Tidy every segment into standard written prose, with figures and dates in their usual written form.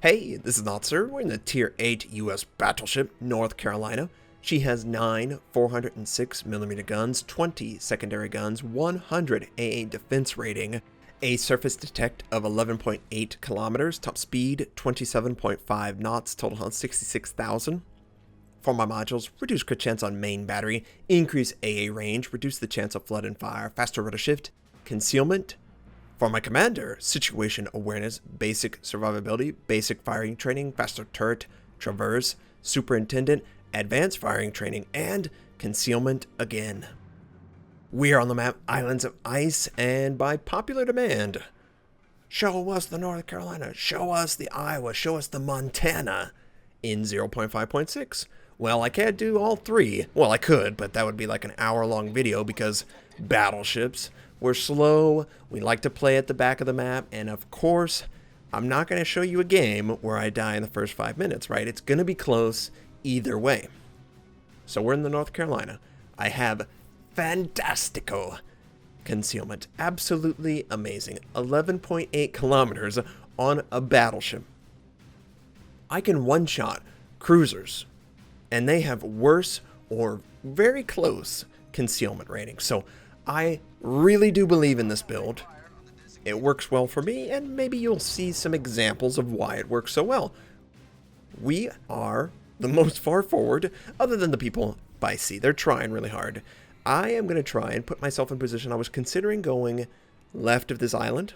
Hey, this is Notser. We're in the Tier 8 U.S. Battleship, North Carolina. She has 9 406mm guns, 20 secondary guns, 100 AA defense rating, a surface detect of 11.8 kilometers, top speed 27.5 knots, total health 66,000. For my modules, reduce crit chance on main battery, increase AA range, reduce the chance of flood and fire, faster rudder shift, concealment. For my commander, situation awareness, basic survivability, basic firing training, faster turret, traverse, superintendent, advanced firing training, and concealment again. We are on the map Islands of Ice, and by popular demand, show us the North Carolina, show us the Iowa, show us the Montana in 0.5.6. Well, I can't do all three. Well, I could, but that would be like an hour-long video because battleships. We're slow, we like to play at the back of the map, and of course, I'm not going to show you a game where I die in the first 5 minutes, right? It's going to be close either way. So we're in the North Carolina. I have fantastico concealment. Absolutely amazing. 11.8 kilometers on a battleship. I can one-shot cruisers, and they have worse or very close concealment ratings. So I really do believe in this build. It works well for me, and maybe you'll see some examples of why it works so well. We are the most far forward, other than the people by sea. They're trying really hard. I am going to try and put myself in position. I was considering going left of this island,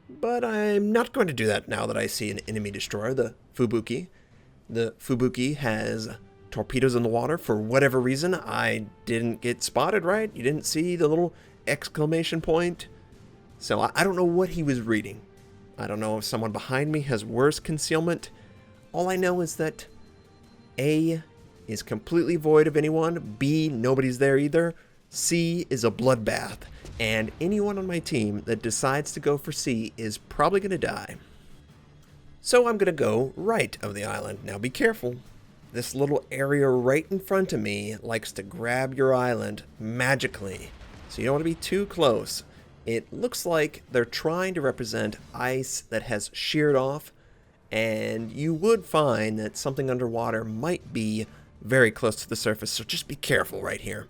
but I'm not going to do that now that I see an enemy destroyer, the Fubuki. The Fubuki has torpedoes in the water for whatever reason. I didn't get spotted, right? You didn't see the little exclamation point? So I don't know what he was reading. I don't know if someone behind me has worse concealment. All I know is that A is completely void of anyone. B, nobody's there either. C is a bloodbath. And anyone on my team that decides to go for C is probably going to die. So I'm going to go right of the island. Now be careful. This little area right in front of me likes to grab your island magically. So you don't want to be too close. It looks like they're trying to represent ice that has sheared off, and you would find that something underwater might be very close to the surface, so just be careful right here.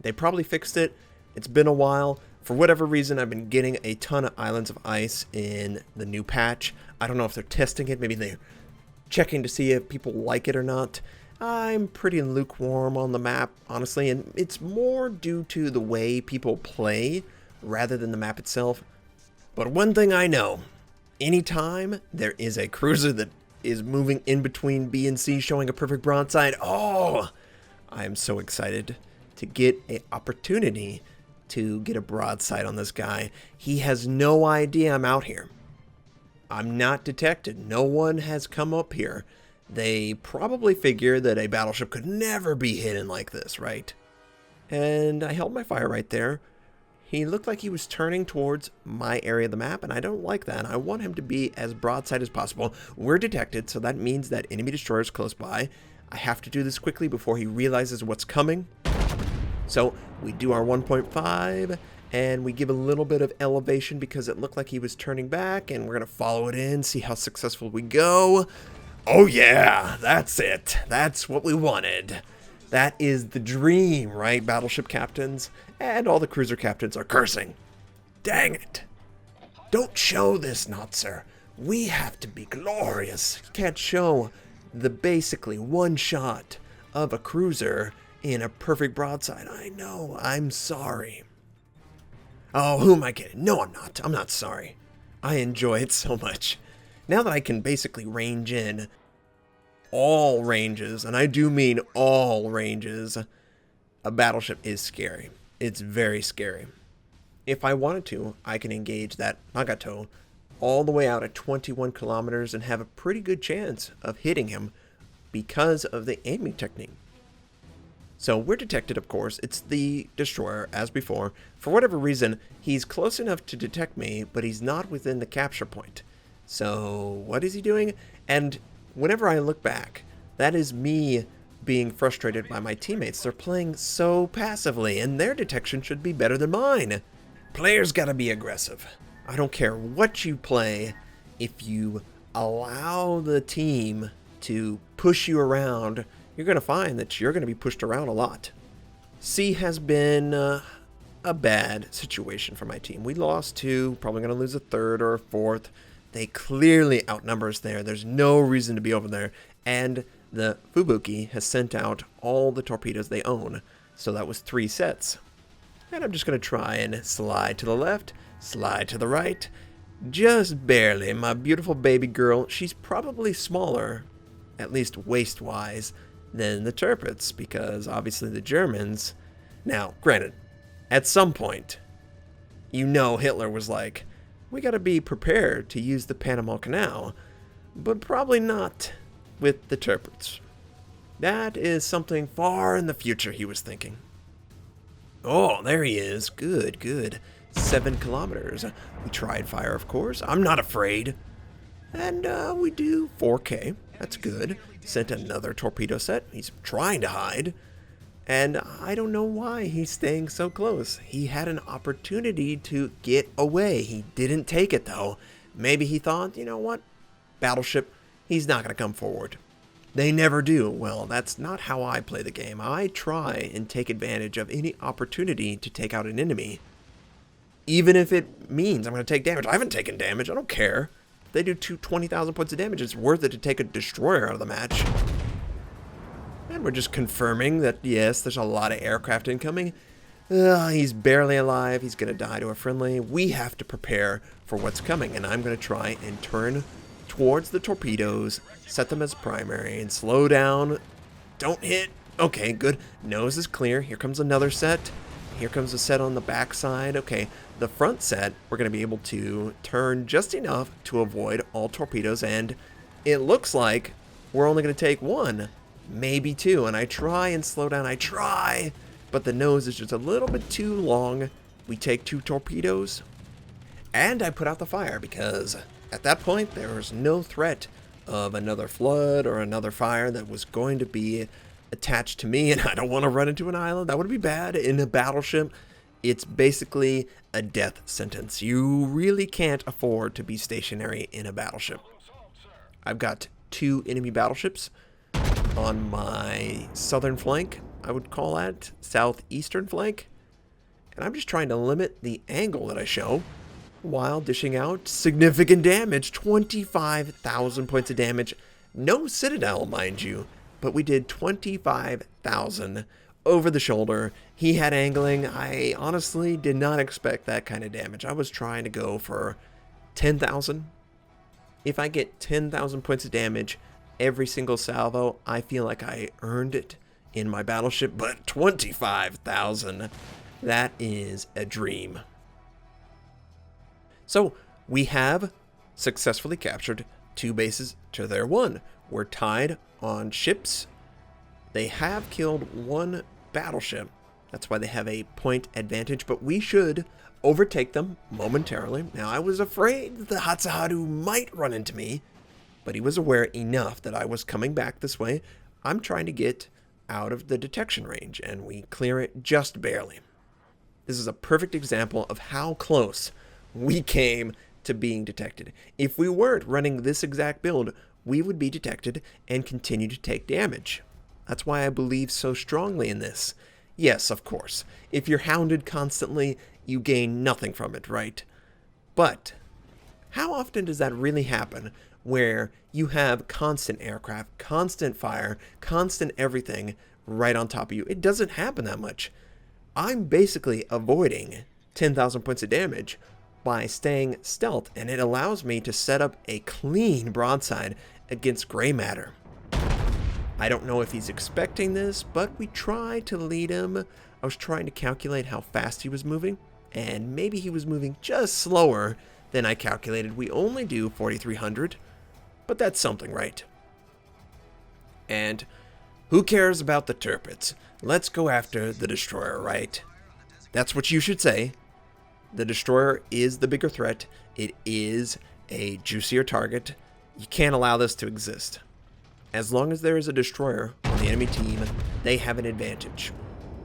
They probably fixed it. It's been a while. For whatever reason, I've been getting a ton of Islands of Ice in the new patch. I don't know if they're testing it. Maybe they're checking to see if people like it or not. I'm pretty lukewarm on the map, honestly, and it's more due to the way people play rather than the map itself. But one thing I know, anytime there is a cruiser that is moving in between B and C showing a perfect broadside, oh, I am so excited to get an opportunity to get a broadside on this guy. He has no idea I'm out here. I'm not detected. No one has come up here. They probably figure that a battleship could never be hidden like this, right? And I held my fire right there. He looked like he was turning towards my area of the map, and I don't like that. I want him to be as broadside as possible. We're detected, so that means that enemy destroyer is close by. I have to do this quickly before he realizes what's coming. So we do our 1.5, and we give a little bit of elevation because it looked like he was turning back, and we're going to follow it in, see how successful we go. Oh yeah, that's it. That's what we wanted. That is the dream, right, battleship captains? And all the cruiser captains are cursing. Dang it. Don't show this, Notser. We have to be glorious. You can't show the basically one shot of a cruiser in a perfect broadside. I know, I'm sorry. Oh, who am I kidding? No, I'm not. I'm not sorry. I enjoy it so much. Now that I can basically range in all ranges, and I do mean all ranges, a battleship is scary. It's very scary. If I wanted to, I can engage that Nagato all the way out at 21 kilometers and have a pretty good chance of hitting him because of the aiming technique. So we're detected, of course. It's the destroyer, as before. For whatever reason, he's close enough to detect me, but he's not within the capture point. So what is he doing? And whenever I look back, that is me being frustrated by my teammates. They're playing so passively, and their detection should be better than mine. Players gotta be aggressive. I don't care what you play. If you allow the team to push you around, you're going to find that you're going to be pushed around a lot. C has been a bad situation for my team. We lost two, probably going to lose a third or a fourth. They clearly outnumber us there. There's no reason to be over there. And the Fubuki has sent out all the torpedoes they own. So that was 3 sets. And I'm just going to try and slide to the left, slide to the right. Just barely. My beautiful baby girl, she's probably smaller, at least waist-wise, than the Tirpitz, because obviously the Germans... Now, granted, at some point, you know Hitler was like, we gotta be prepared to use the Panama Canal, but probably not with the Tirpitz. That is something far in the future he was thinking. Oh, there he is. Good, good. 7 kilometers. We tried fire, of course. I'm not afraid. And we do 4K. That's good. Sent another torpedo set. He's trying to hide. And I don't know why he's staying so close. He had an opportunity to get away. He didn't take it, though. Maybe he thought, you know what? Battleship, he's not going to come forward. They never do. Well, that's not how I play the game. I try and take advantage of any opportunity to take out an enemy. Even if it means I'm going to take damage. I haven't taken damage. I don't care. If they do 20,000 points of damage, it's worth it to take a destroyer out of the match. And we're just confirming that, yes, there's a lot of aircraft incoming. He's barely alive. He's going to die to a friendly. We have to prepare for what's coming. And I'm going to try and turn towards the torpedoes, set them as primary, and slow down. Don't hit. Okay, good. Nose is clear. Here comes another set. Here comes a set on the backside. Okay, the front set, we're going to be able to turn just enough to avoid all torpedoes. And it looks like we're only going to take 1. Maybe 2, and I try and slow down. I try, but the nose is just a little bit too long. We take 2 torpedoes, and I put out the fire because at that point there was no threat of another flood or another fire that was going to be attached to me, and I don't want to run into an island. That would be bad. In a battleship, it's basically a death sentence. You really can't afford to be stationary in a battleship. I've got 2 enemy battleships on my southern flank, I would call that, southeastern flank. And I'm just trying to limit the angle that I show while dishing out significant damage. 25,000 points of damage. No citadel, mind you, but we did 25,000 over the shoulder. He had angling. I honestly did not expect that kind of damage. I was trying to go for 10,000. If I get 10,000 points of damage every single salvo, I feel like I earned it in my battleship, but 25,000, that is a dream. So we have successfully captured 2 bases to their 1. We're tied on ships. They have killed 1 battleship. That's why they have a point advantage, but we should overtake them momentarily. Now, I was afraid that the Hatsuharu might run into me, but he was aware enough that I was coming back this way. I'm trying to get out of the detection range, and we clear it just barely. This is a perfect example of how close we came to being detected. If we weren't running this exact build, we would be detected and continue to take damage. That's why I believe so strongly in this. Yes, of course, if you're hounded constantly, you gain nothing from it, right? But how often does that really happen, where you have constant aircraft, constant fire, constant everything right on top of you? It doesn't happen that much. I'm basically avoiding 10,000 points of damage by staying stealth, and it allows me to set up a clean broadside against gray matter. I don't know if he's expecting this, but we try to lead him. I was trying to calculate how fast he was moving, and maybe he was moving just slower than I calculated. We only do 4,300, but that's something, right? And who cares about the Tirpitz? Let's go after the destroyer, right? That's what you should say. The destroyer is the bigger threat. It is a juicier target. You can't allow this to exist. As long as there is a destroyer on the enemy team, they have an advantage,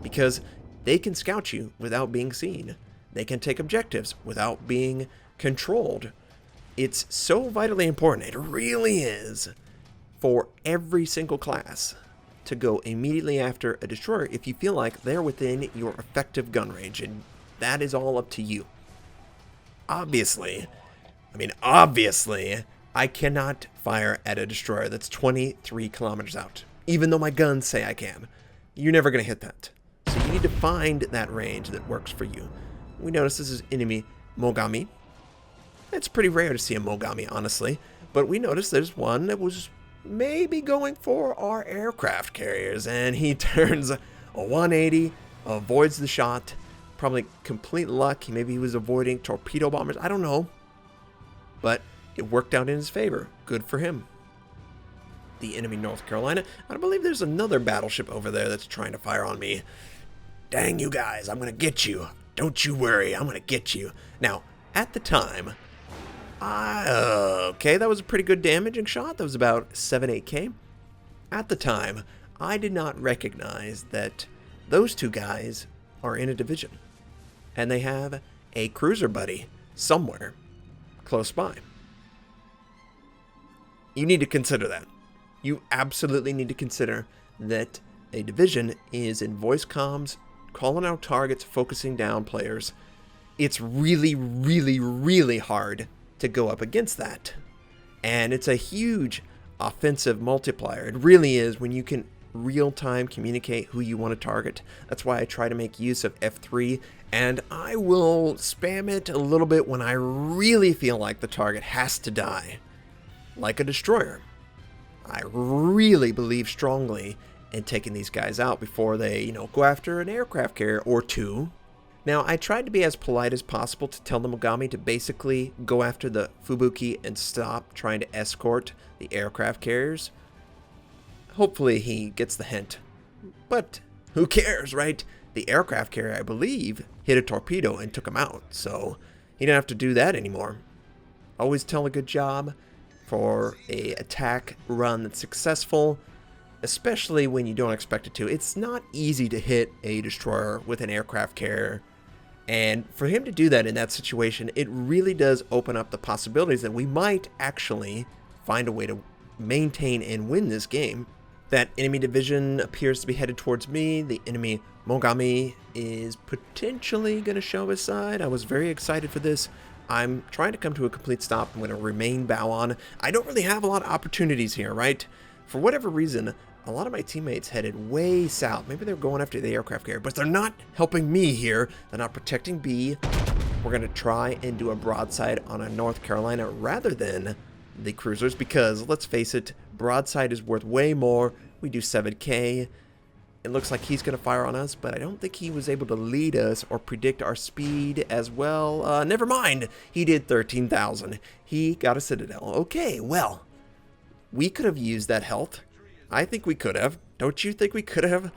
because they can scout you without being seen. They can take objectives without being controlled. It's so vitally important, it really is, for every single class to go immediately after a destroyer if you feel like they're within your effective gun range, and that is all up to you. Obviously, I cannot fire at a destroyer that's 23 kilometers out, even though my guns say I can. You're never going to hit that. So you need to find that range that works for you. We notice this is enemy Mogami. It's pretty rare to see a Mogami, honestly, but we noticed there's one that was maybe going for our aircraft carriers, and he turns a 180, avoids the shot. Probably complete luck. Maybe he was avoiding torpedo bombers. I don't know. But it worked out in his favor. Good for him. The enemy North Carolina. I believe there's another battleship over there that's trying to fire on me. Dang you guys, I'm going to get you. Don't you worry, I'm going to get you. Now, at the time, okay, that was a pretty good damaging shot. That was about 7-8K. At the time, I did not recognize that those two guys are in a division. And they have a cruiser buddy somewhere close by. You need to consider that. You absolutely need to consider that a division is in voice comms, calling out targets, focusing down players. It's really, really, really hard to go up against that. And it's a huge offensive multiplier. It really is when you can real-time communicate who you want to target. That's why I try to make use of F3, and I will spam it a little bit when I really feel like the target has to die. Like a destroyer. I really believe strongly in taking these guys out before they, go after an aircraft carrier or two. Now, I tried to be as polite as possible to tell the Mogami to basically go after the Fubuki and stop trying to escort the aircraft carriers. Hopefully he gets the hint. But who cares, right? The aircraft carrier, I believe, hit a torpedo and took him out, so he didn't have to do that anymore. Always tell a good job for a attack run that's successful, especially when you don't expect it to. It's not easy to hit a destroyer with an aircraft carrier, and for him to do that in that situation, it really does open up the possibilities that we might actually find a way to maintain and win this game. That enemy division appears to be headed towards me. The enemy Mogami is potentially going to show his side. I was very excited for this. I'm trying to come to a complete stop. I'm going to remain bow on. I don't really have a lot of opportunities here, right? For whatever reason, a lot of my teammates headed way south. Maybe they're going after the aircraft carrier, but they're not helping me here. They're not protecting B. We're going to try and do a broadside on a North Carolina rather than the cruisers, because let's face it, broadside is worth way more. We do 7K. It looks like he's going to fire on us, but I don't think he was able to lead us or predict our speed as well. Never mind. He did 13,000. He got a citadel. Okay, well, we could have used that health. I think we could have. Don't you think we could have?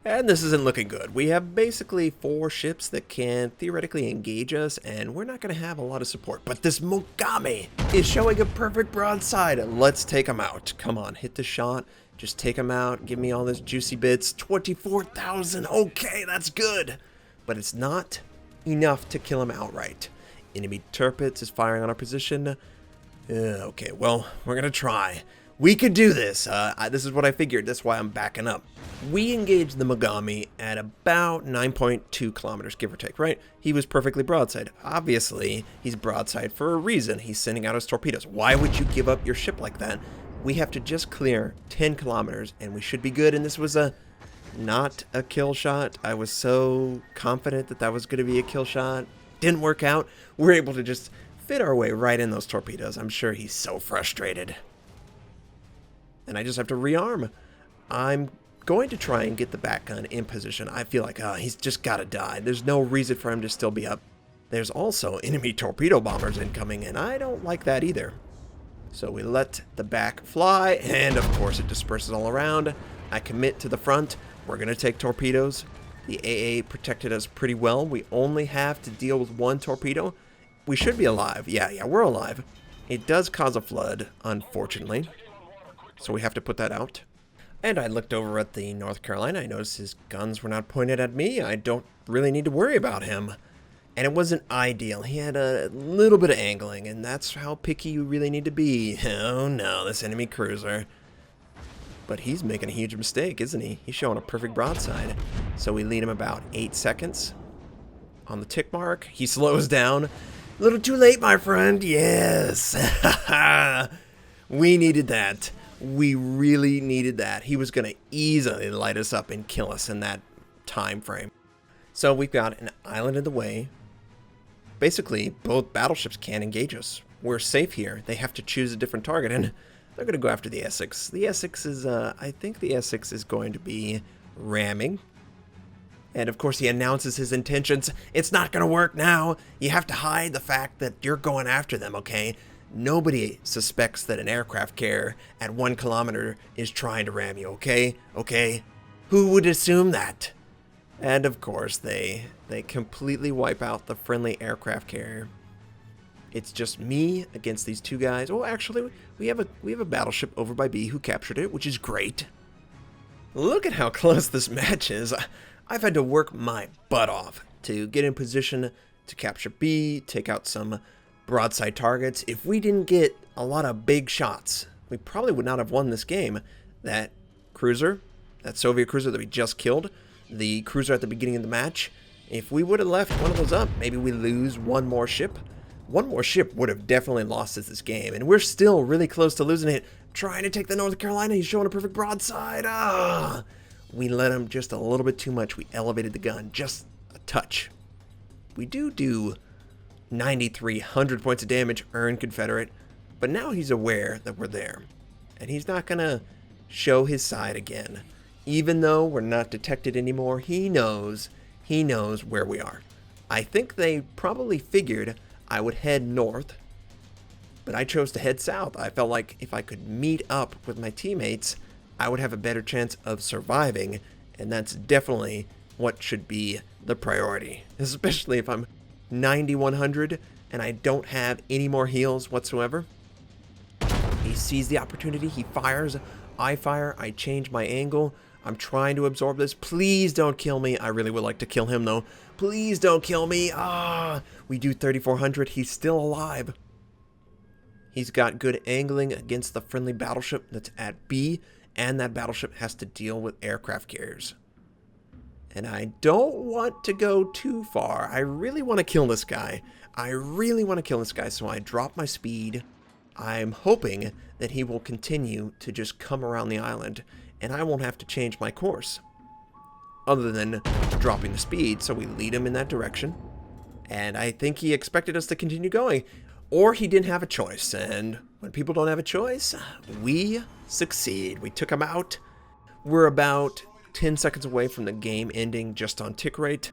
And this isn't looking good. We have basically 4 ships that can theoretically engage us, and we're not going to have a lot of support. But this Mogami is showing a perfect broadside. Let's take him out. Come on, hit the shot. Just take him out. Give me all this juicy bits. 24,000. Okay, that's good. But it's not enough to kill him outright. Enemy Tirpitz is firing on our position. Okay, well, we're going to try. We could do this. This is what I figured. That's why I'm backing up. We engaged the Mogami at about 9.2 kilometers, give or take, right? He was perfectly broadside. Obviously, he's broadside for a reason. He's sending out his torpedoes. Why would you give up your ship like that? We have to just clear 10 kilometers, and we should be good. And this was not a kill shot. I was so confident that that was going to be a kill shot. Didn't work out. We're able to just fit our way right in those torpedoes. I'm sure he's so frustrated. And I just have to rearm. I'm going to try and get the back gun in position. I feel like, he's just got to die. There's no reason for him to still be up. There's also enemy torpedo bombers incoming, and I don't like that either. So we let the back fly, and of course it disperses all around. I commit to the front. We're going to take torpedoes. The AA protected us pretty well. We only have to deal with 1 torpedo. We should be alive. Yeah, we're alive. It does cause a flood, unfortunately. So we have to put that out. And I looked over at the North Carolina. I noticed his guns were not pointed at me. I don't really need to worry about him. And it wasn't ideal. He had a little bit of angling, and that's how picky you really need to be. Oh no, this enemy cruiser. But he's making a huge mistake, isn't he? He's showing a perfect broadside. So we lead him about 8 seconds. On the tick mark, he slows down. A little too late, my friend. Yes. We needed that. We really needed that. He was going to easily light us up and kill us in that time frame. So we've got an island in the way. Basically, both battleships can't engage us. We're safe here. They have to choose a different target, and they're going to go after the Essex. The Essex is, I think the Essex is going to be ramming. And of course, he announces his intentions. It's not going to work now. You have to hide the fact that you're going after them, okay? Nobody suspects that an aircraft carrier at 1 kilometer is trying to ram you, okay? Okay? Who would assume that? And of course, they completely wipe out the friendly aircraft carrier. It's just me against these two guys. Oh, actually, we have a battleship over by B who captured it, which is great. Look at how close this match is. I've had to work my butt off to get in position to capture B, take out some broadside targets. If we didn't get a lot of big shots, we probably would not have won this game. That cruiser, that Soviet cruiser that we just killed, the cruiser at the beginning of the match, if we would have left one of those up, maybe we lose one more ship. One more ship would have definitely lost us this game, and we're still really close to losing it. Trying to take the North Carolina, he's showing a perfect broadside. We let him just a little bit too much. We elevated the gun just a touch. We do 9,300 points of damage, earned Confederate, but now he's aware that we're there, and he's not gonna show his side again. Even though we're not detected anymore, he knows where we are. I think they probably figured I would head north, but I chose to head south. I felt like if I could meet up with my teammates, I would have a better chance of surviving, and that's definitely what should be the priority, especially if I'm 9,100 and I don't have any more heals whatsoever. He sees the opportunity, he fires, I fire, I change my angle. I'm trying to absorb this. Please don't kill me. I really would like to kill him though. Please don't kill me. We do 3,400. He's still alive. He's got good angling against the friendly battleship that's at B, and that battleship has to deal with aircraft carriers. And I don't want to go too far. I really want to kill this guy. So I drop my speed. I'm hoping that he will continue to just come around the island, and I won't have to change my course other than dropping the speed. So we lead him in that direction, and I think he expected us to continue going, or he didn't have a choice. And when people don't have a choice, we succeed. We took him out. We're about 10 seconds away from the game ending just on tick rate.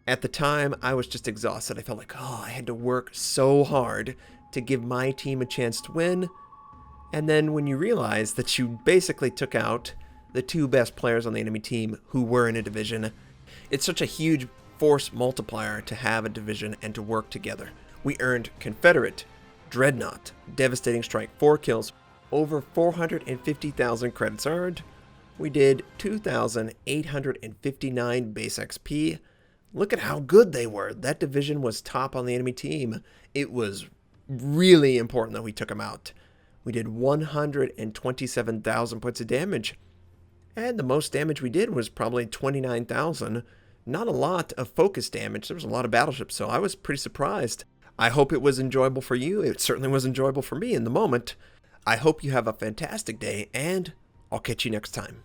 At the time, I was just exhausted. I felt like, I had to work so hard to give my team a chance to win. And then when you realize that you basically took out the two best players on the enemy team who were in a division, it's such a huge force multiplier to have a division and to work together. We earned Confederate, Dreadnought, Devastating Strike, 4 kills, over 450,000 credits earned. We did 2,859 base XP. Look at how good they were. That division was top on the enemy team. It was really important that we took them out. We did 127,000 points of damage. And the most damage we did was probably 29,000. Not a lot of focus damage. There was a lot of battleships, so I was pretty surprised. I hope it was enjoyable for you. It certainly was enjoyable for me in the moment. I hope you have a fantastic day, and I'll catch you next time.